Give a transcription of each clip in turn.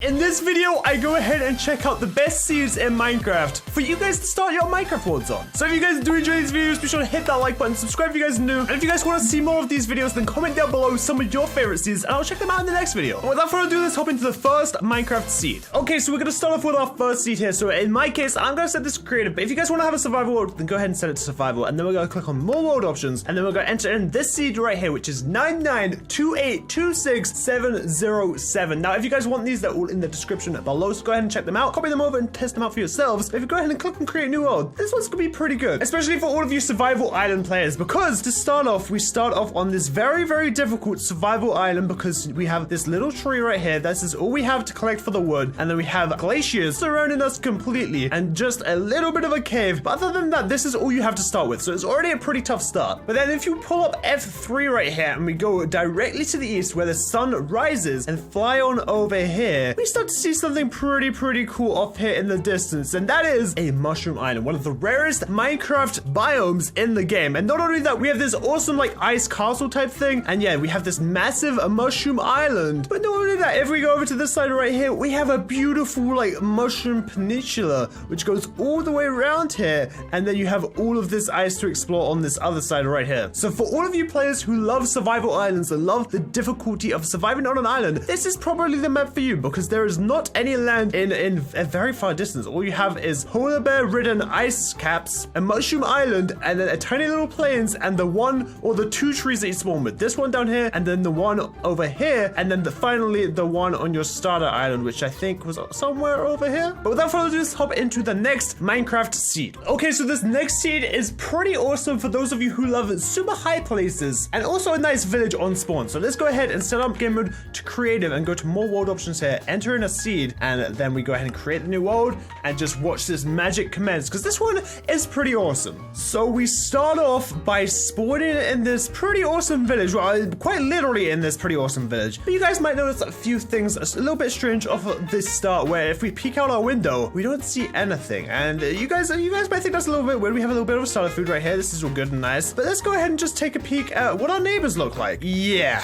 In this video, I go ahead and check out the best seeds in Minecraft for you guys to start your Minecraft worlds on. So if you guys do enjoy these videos, be sure to hit that like button, subscribe if you guys are new, and if you guys want to see more of these videos, then comment down below some of your favorite seeds, and I'll check them out in the next video. And without further ado, let's hop into the first Minecraft seed. Okay, so we're gonna start off with our first seed here. So in my case, I'm gonna set this to creative, but if you guys want to have a survival world, then go ahead and set it to survival, and then we're gonna click on more world options, and then we're gonna enter in this seed right here, which is 992826707. Now, if you guys want these, they're all in the description below, so go ahead and check them out, copy them over and test them out for yourselves. But if you go ahead and click and create new world, this one's gonna be pretty good, especially for all of you survival island players, because to start off, we start off on this very difficult survival island because we have this little tree right here. This is all we have to collect for the wood, and then we have glaciers surrounding us completely and just a little bit of a cave. But other than that, this is all you have to start with, so it's already a pretty tough start. But then if you pull up F3 right here and we go directly to the east where the sun rises and fly on over here, we start to see something pretty cool off here in the distance, and that is a Mushroom Island, one of the rarest Minecraft biomes in the game. And not only that, we have this awesome like ice castle type thing, and yeah, we have this massive Mushroom Island. But not only that, if we go over to this side right here, we have a beautiful like mushroom peninsula which goes all the way around here, and then you have all of this ice to explore on this other side right here. So for all of you players who love survival islands and love the difficulty of surviving on an island, this is probably the map for you, because there is not any land in a very far distance. All you have is polar bear ridden ice caps, a mushroom island, and then a tiny little plains, and the one or the two trees that you spawn with. This one down here, and then the one over here, and then finally the one on your starter island, which I think was somewhere over here. But without further ado, let's hop into the next Minecraft seed. Okay, so this next seed is pretty awesome for those of you who love super high places and also a nice village on spawn. So let's go ahead and set up game mode to creative and go to more world options here, enter in a seed, and then we go ahead and create the new world and just watch this magic commence, because this one is pretty awesome. So we start off by spawning in this pretty awesome village, well, quite literally in this pretty awesome village. But you guys might notice a few things a little bit strange off of this start, where if we peek out our window, we don't see anything. And you guys might think that's a little bit weird. We have a little bit of starter food right here. This is all good and nice. But let's go ahead and just take a peek at what our neighbors look like. Yeah.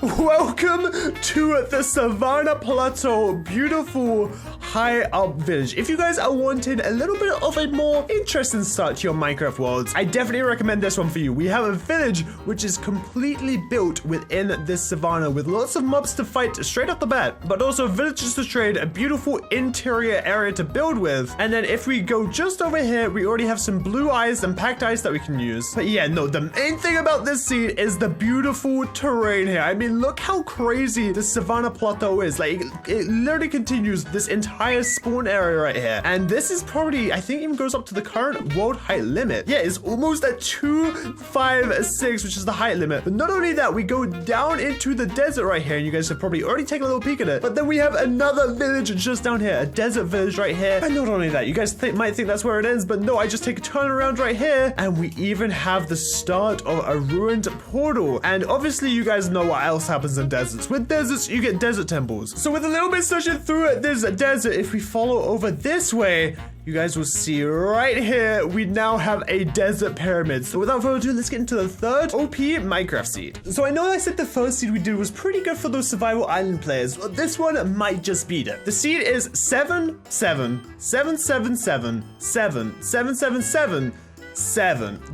Welcome to the Savannah Plateau, beautiful high up village. If you guys are wanting a little bit of a more interesting start to your Minecraft worlds, I definitely recommend this one for you. We have a village which is completely built within this savannah with lots of mobs to fight straight off the bat, but also villages to trade, a beautiful interior area to build with. And then if we go just over here, we already have some blue ice and packed ice that we can use. But yeah, no, the main thing about this seed is the beautiful terrain here. I mean, look how crazy the Savannah Plateau is. Like, it literally continues this entire spawn area right here. And this is probably, I think, even goes up to the current world height limit. Yeah, it's almost at 256, which is the height limit. But not only that, we go down into the desert right here, and you guys have probably already taken a little peek at it. But then we have another village just down here, a desert village right here. And not only that, you guys might think that's where it ends, but no, I just take a turn around right here, and we even have the start of a ruined portal. And obviously, you guys know what else happens in deserts. With deserts, you get desert temples. So with a little bit searching through this desert, if we follow over this way, you guys will see right here, we now have a desert pyramid. So without further ado, let's get into the third OP Minecraft seed. So I know I said the first seed we did was pretty good for those survival island players, but this one might just beat it. The seed is 77777777777.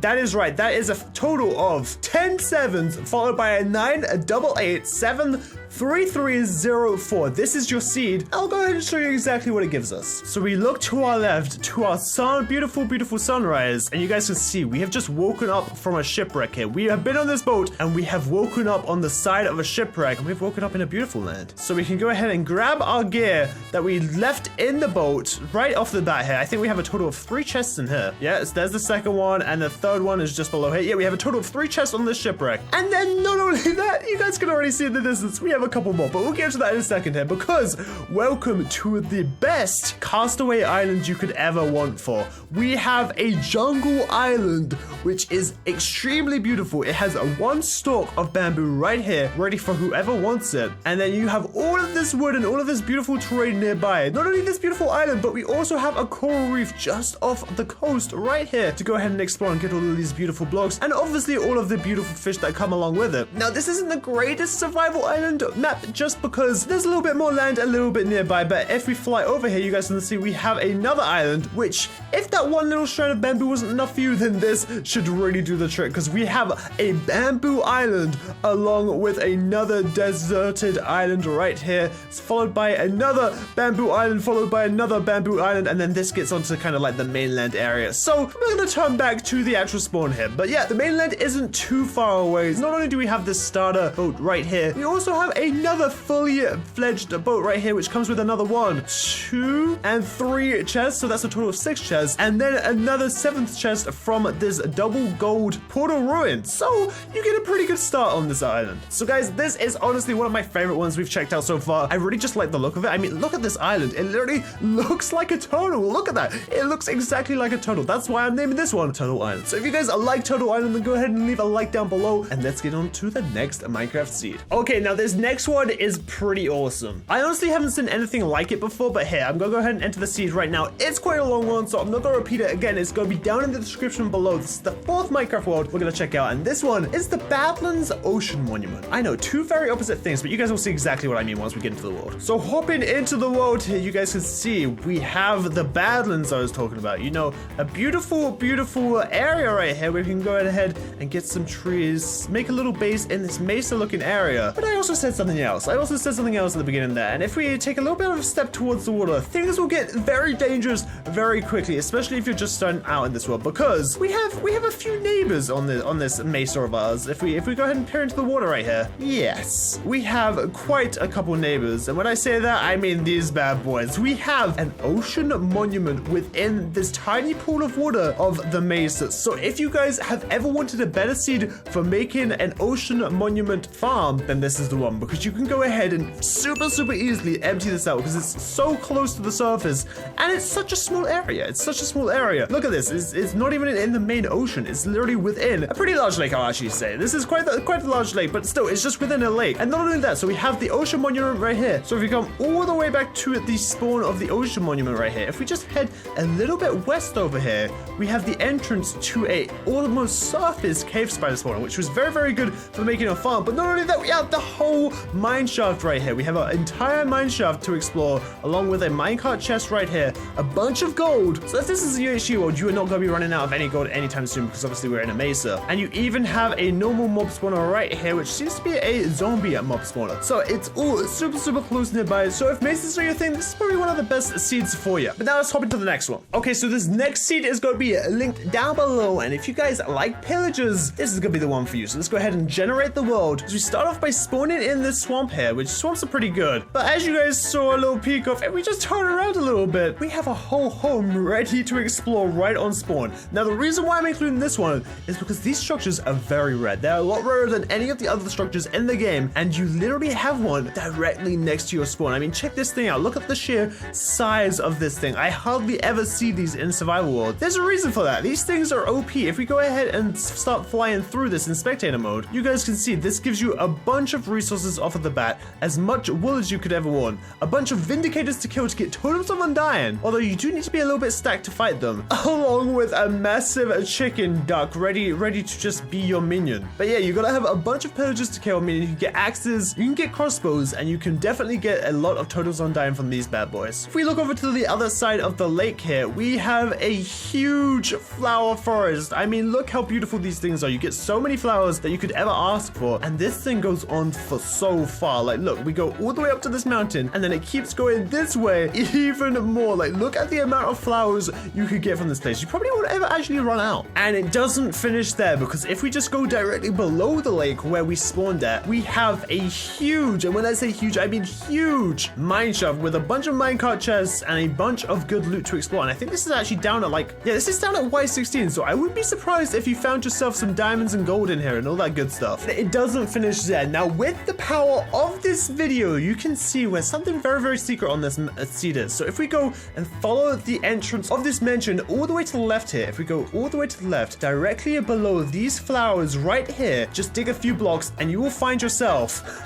That is right. That is a total of 10 sevens followed by a 988873304. This is your seed. I'll go ahead and show you exactly what it gives us. So we look to our left to our beautiful sunrise, and you guys can see we have just woken up from a shipwreck here. We have been on this boat and we have woken up on the side of a shipwreck, and we've woken up in a beautiful land. So we can go ahead and grab our gear that we left in the boat right off the bat here. I think we have a total of 3 chests in here. Yes, there's the second one, and the third one is just below here. Yeah, we have a total of 3 chests on this shipwreck. And then not only that, you guys can already see in the distance, we have a couple more, but we'll get to that in a second here, because welcome to the best Castaway Island you could ever want for. We have a jungle island, which is extremely beautiful. It has a 1 stalk of bamboo right here, ready for whoever wants it. And then you have all of this wood and all of this beautiful terrain nearby. Not only this beautiful island, but we also have a coral reef just off the coast right here to go ahead and explore and get all of these beautiful blocks, and obviously all of the beautiful fish that come along with it. Now, this isn't the greatest survival island, map just because there's a little bit more land a little bit nearby. But if we fly over here, you guys can see we have another island, which if that one little strand of bamboo wasn't enough for you, then this should really do the trick, because we have a bamboo island along with another deserted island right here. It's followed by another bamboo island, followed by another bamboo island, and then this gets onto kind of like the mainland area. So we're going to turn back to the actual spawn here. But yeah, the mainland isn't too far away. Not only do we have this starter boat right here, we also have another fully fledged boat right here, which comes with another 1, 2, and 3 chests. So that's a total of 6 chests. And then another 7th chest from this double gold portal ruin. So you get a pretty good start on this island. So guys, this is honestly one of my favorite ones we've checked out so far. I really just like the look of it. I mean, look at this island. It literally looks like a turtle. Look at that. It looks exactly like a turtle. That's why I'm naming this one Turtle Island. So if you guys like Turtle Island, then go ahead and leave a like down below, and let's get on to the next Minecraft seed. Okay, now this next one is pretty awesome. I honestly haven't seen anything like it before, but here, I'm gonna go ahead and enter the seed right now. It's quite a long one, so I'm not gonna repeat it again. It's gonna be down in the description below. This is the 4th Minecraft world we're gonna check out, and this one is the Badlands Ocean Monument. I know, 2 very opposite things, but you guys will see exactly what I mean once we get into the world. So hopping into the world here, you guys can see we have the Badlands I was talking about. You know, a beautiful, beautiful area right here where we can go ahead and get some trees, make a little base in this mesa looking area. But I also said something else. I also said something else at the beginning there. And if we take a little bit of a step towards the water, things will get very dangerous very quickly, especially if you're just starting out in this world, because we have a few neighbors on this mesa of ours. If we go ahead and peer into the water right here, yes, we have quite a couple neighbors. And when I say that, I mean these bad boys. We have an ocean monument within this tiny pool of water of the mesa. So if you guys have ever wanted a better seed for making an ocean monument farm, then this is the one, because you can go ahead and super easily empty this out because it's so close to the surface and it's such a small area. It's such a small area. Look at this. It's not even in the main ocean. It's literally within a pretty large lake, I'll actually say. This is quite a large lake, but still, it's just within a lake. And not only that, so we have the ocean monument right here. So if we come all the way back to the spawn of the ocean monument right here, if we just head a little bit west over here, we have the entrance to a almost surface cave spider spawner, which was very good for making a farm. But not only that, we have the whole mine shaft right here. We have an entire mine shaft to explore, along with a minecart chest right here, a bunch of gold. So if this is a UHG world, you are not going to be running out of any gold anytime soon, because obviously we're in a mesa. And you even have a normal mob spawner right here, which seems to be a zombie mob spawner. So it's all super close nearby. So if mesas are your thing, this is probably one of the best seeds for you. But now let's hop into the next one. Okay, so this next seed is going to be linked down below, and if you guys like pillagers, this is going to be the one for you. So let's go ahead and generate the world. So we start off by spawning in this swamp here, which swamps are pretty good. But as you guys saw a little peek of, if we just turn around a little bit, we have a whole home ready to explore right on spawn. Now the reason why I'm including this one is because these structures are very rare. They're a lot rarer than any of the other structures in the game, and you literally have one directly next to your spawn. I mean, check this thing out. Look at the sheer size of this thing. I hardly ever see these in survival world. There's a reason for that. These things are OP. If we go ahead and start flying through this in spectator mode, you guys can see this gives you a bunch of resources off of the bat, as much wool as you could ever want, a bunch of vindicators to kill to get totems of undying, although you do need to be a little bit stacked to fight them, along with a massive chicken duck ready to just be your minion. But yeah, you gotta have a bunch of pillagers to kill. I mean, you can get axes, you can get crossbows, and you can definitely get a lot of totems undying from these bad boys. If we look over to the other side of the lake here, we have a huge flower forest. I mean, look how beautiful these things are. You get so many flowers that you could ever ask for, and this thing goes on for so far. Like, look, we go all the way up to this mountain, and then it keeps going this way even more. Like, look at the amount of flowers you could get from this place. You probably won't ever actually run out. And it doesn't finish there, because if we just go directly below the lake where we spawned at, we have a huge, and when I say huge, I mean huge mine shaft with a bunch of minecart chests and a bunch of good loot to explore. And I think this is actually down at this is down at Y16, so I wouldn't be surprised if you found yourself some diamonds and gold in here and all that good stuff. It doesn't finish there. Now, with the power of this video, you can see where something very secret on this seed is. So if we go and follow the entrance of this mansion all the way to the left here, if we go all the way to the left, directly below these flowers right here, just dig a few blocks and you will find yourself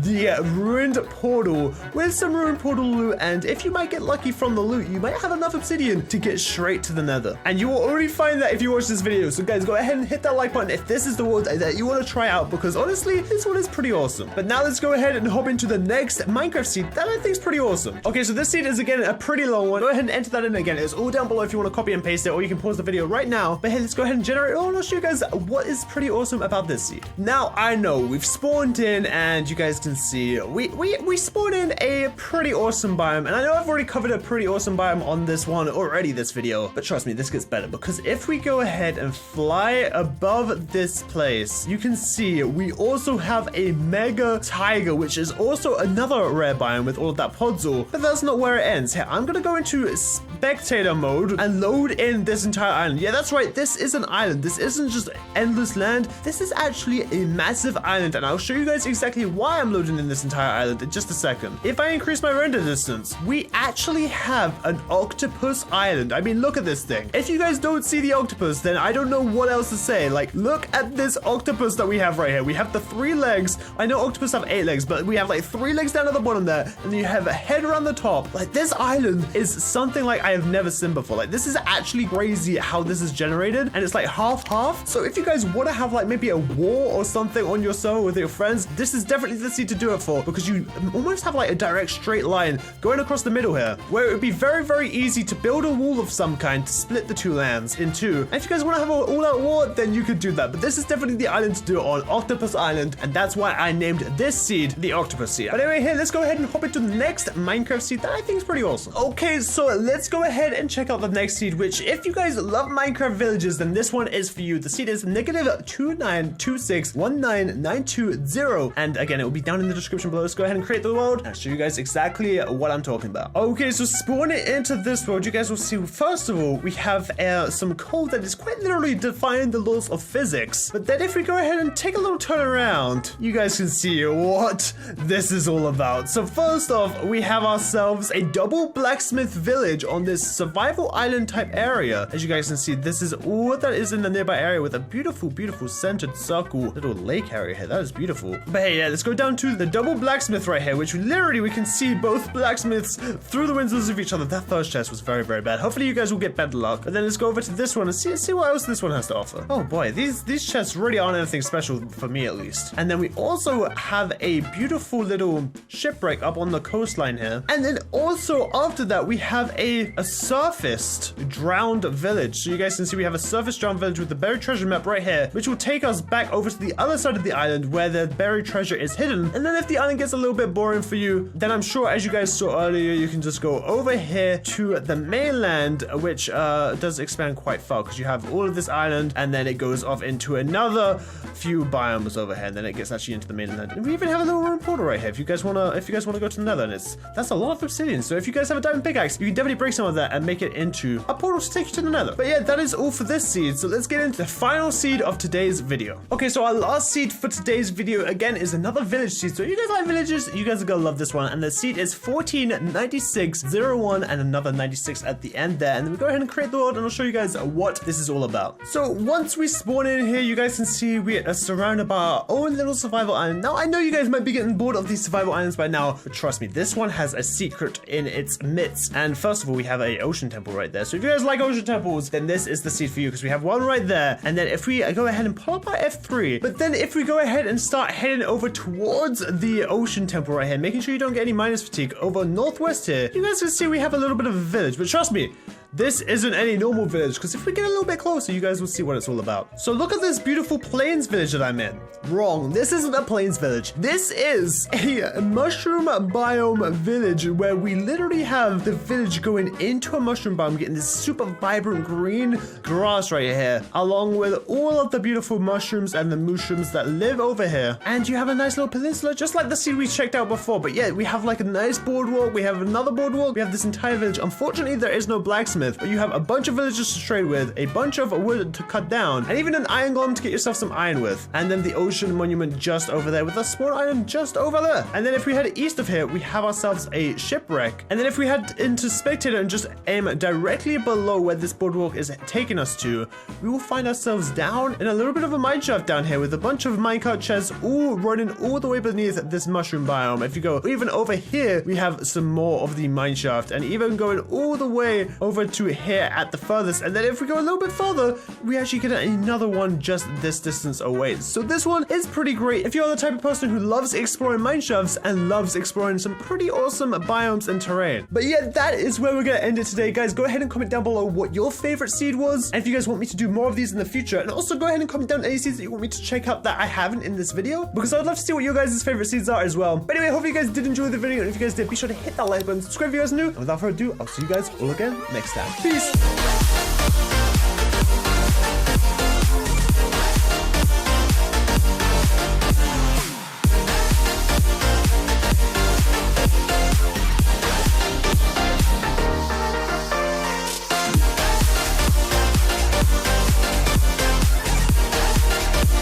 the ruined portal with some ruined portal loot. And if you might get lucky from the loot, you might have enough obsidian to get straight to the nether. And you will already find that if you watch this video. So guys, go ahead and hit that like button if this is the world that you want to try out, because honestly, this one is pretty awesome. But now let's go ahead and hop into the next Minecraft seed that I think is pretty awesome. Okay, so this seed is again a pretty long one. Go ahead and enter that in again. It's all down below if you want to copy and paste it, or you can pause the video right now. But hey, let's go ahead and generate it all, and I'll show you guys what is pretty awesome about this seed. Now, I know we've spawned in, and you guys can see we spawned in a pretty awesome biome. And I know I've already covered a pretty awesome biome on this one already, this video. But trust me, this gets better, because if we go ahead and fly above this place, you can see we also have a mega tiger, which is also another rare biome with all of that podzol. But that's not where it ends. Here, I'm gonna go into spectator mode and load in this entire island. Yeah, that's right, this is an island. This isn't just endless land. This is actually a massive island, and I'll show you guys exactly why I'm loading in this entire island in just a second. If I increase my render distance, we actually have an octopus island. I mean, look at this thing. If you guys don't see the octopus, then I don't know what else to say. Like, look at this octopus that we have right here. We have the 3 legs. I know octopus have 8 legs, but we have like 3 legs down at the bottom there, and then you have a head around the top. Like, this island is something like I have never seen before. Like, this is actually crazy how this is generated, and it's like half. So if you guys want to have like maybe a war or something on your server with your friends, this is definitely the seed to do it for, because you almost have like a direct straight line going across the middle here, where it would be very easy to build a wall of some kind to split the 2 lands in 2. And if you guys want to have an all-out war, then you could do that. But this is definitely the island to do it on, Octopus Island, and that's why I named this seed the Octopus Seed. But anyway, here, let's go ahead and hop into the next Minecraft seed that I think is pretty awesome. Okay, so let's go ahead and check out the next seed, which if you guys love Minecraft villages, then this one is for you. The seed is -292619920, and again, it will be down in the description below. Let's go ahead and create the world and show you guys exactly what I'm talking about. Okay, so spawning into this world, you guys will see, first of all, we have some code that is quite literally defying the laws of physics. But then if we go ahead and take a little turn around, you guys can see what this is all about. So first off, we have ourselves a double blacksmith village on this survival island type area. As you guys can see, this is all that is in the nearby area, with a beautiful centered circle little lake area here. That is beautiful. But hey, yeah, let's go down to the double blacksmith right here, which literally we can see both blacksmiths through the windows of each other. That first chest was very bad. Hopefully you guys will get better luck. But then let's go over to this one and see what else this one has to offer. Oh boy, these chests really aren't anything special for me, at least. And then we also have a beautiful little shipwreck up on the coastline here. And then also after that, we have a surfaced drowned village. So you guys can see we have a surfaced drowned village with the buried treasure map right here, which will take us back over to the other side of the island where the buried treasure is hidden. And then if the island gets a little bit boring for you, then I'm sure, as you guys saw earlier, you can just go over here to the mainland, which does expand quite far, because you have all of this island, and then it goes off into another few biomes over here, and then it gets actually into the mainland. And we even have a little room portal right here if you guys wanna go to the nether. And that's a lot of obsidian, so if you guys have a diamond pickaxe, you can definitely break some of that and make it into a portal to take you to the nether. But yeah, that is all for this seed, so let's get into the final seed of today's video. Okay, so our last seed for today's video again is another village seed. So if you guys like villages, you guys are gonna love this one, and the seed is 149601 and another 96 at the end there. And then we go ahead and create the world, and I'll show you guys what this is all about. So once we spawn in here, you guys can see we are surrounded by our own little survival island. Now, I know you guys might be getting bored of these survival islands by now, but trust me, this one has a secret in its midst. And first of all, we have a ocean temple right there. So if you guys like ocean temples, then this is the seed for you, because we have one right there. And then if we go ahead and pull up our F3, but then if we go ahead and start heading over towards the ocean temple right here, making sure you don't get any minus fatigue over northwest here, you guys can see we have a little bit of a village. But trust me, this isn't any normal village, because if we get a little bit closer, you guys will see what it's all about. So look at this beautiful plains village that I'm in. Wrong, this isn't a plains village. This is a mushroom biome village, where we literally have the village going into a mushroom biome, getting this super vibrant green grass right here, along with all of the beautiful mushrooms and the mushrooms that live over here. And you have a nice little peninsula, just like the seed we checked out before. But yeah, we have like a nice boardwalk. We have another boardwalk. We have this entire village. Unfortunately, there is no blacksmith, but you have a bunch of villagers to trade with, a bunch of wood to cut down, and even an iron golem to get yourself some iron with. And then the ocean monument just over there, with a small island just over there. And then if we head east of here, we have ourselves a shipwreck. And then if we head into spectator and just aim directly below where this boardwalk is taking us to, we will find ourselves down in a little bit of a mine shaft down here, with a bunch of minecart chests all running all the way beneath this mushroom biome. If you go even over here, we have some more of the mine shaft, and even going all the way over to here at the furthest. And then if we go a little bit further, we actually get another one just this distance away. So this one is pretty great if you're the type of person who loves exploring mineshafts and loves exploring some pretty awesome biomes and terrain. But yeah, that is where we're gonna end it today, guys. Go ahead and comment down below what your favorite seed was, and if you guys want me to do more of these in the future. And also go ahead and comment down any seeds that you want me to check out that I haven't in this video, because I'd love to see what your guys' favorite seeds are as well. But anyway, hopefully you guys did enjoy the video, and if you guys did, be sure to hit that like button, subscribe if you guys are new, and without further ado, I'll see you guys all again next time. Peace!